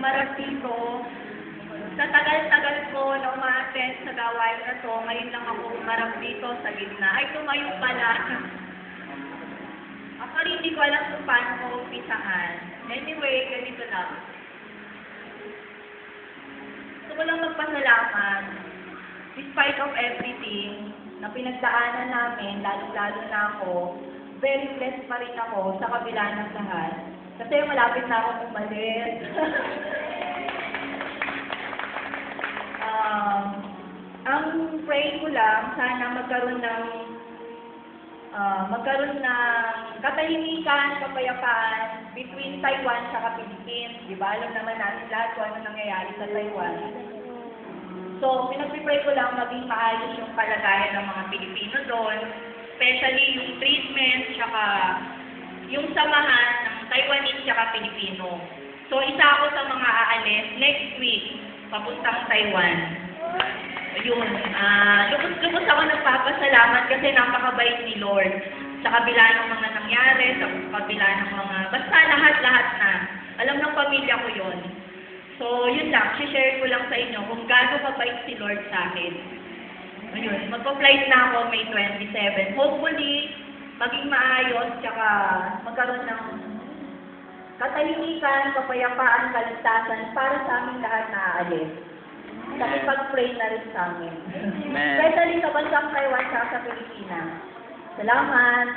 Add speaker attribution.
Speaker 1: umarap dito. Sa tagal-tagal ko na umaattend sa gawain na to, ngayon lang ako umarap dito sa gitna. Ay, tumayo pala. Actually, hindi ko alam kung paano ko umpisahan. Anyway, ganito lang. Gusto ko lang magpasalamat. Despite of everything na pinagdaanan namin, lalo-lalo na ako, very blessed pa rin ako sa kabila ng lahat. Kasi malapit na akong umalis. Ang pray ko lang, sana magkaroon ng katahimikan, kapayapaan between Taiwan at Philippines. Di ba? Alam naman natin lahat kung ano nangyayari sa Taiwan. So, pinagpipray ko lang maging maayos yung kalagayan ng mga Pilipino doon, especially yung treatment, tsaka yung samahan ng Taiwanese tsaka Pilipino. So, isa ako sa mga aalis next week, papuntang Taiwan. Ayun, lubos-lubos ako nagpapasalamat kasi napakabait ni Lord. Sa kabila ng mga nangyari, sa kabila ng mga, basta lahat-lahat na. Alam ng pamilya ko yon. So, yun lang, share ko lang sa inyo kung gaano kabait si Lord sa akin. Ayun, magpa-flight na ako May 27. Hopefully, maging maayos, tsaka magkaroon ng katahimikan, kapayapaan, kaligtasan para sa aming lahat na aalis. Pag-pray na rin sa amin. Especially sa bansang Taiwan at sa Pilipinas. Salamat!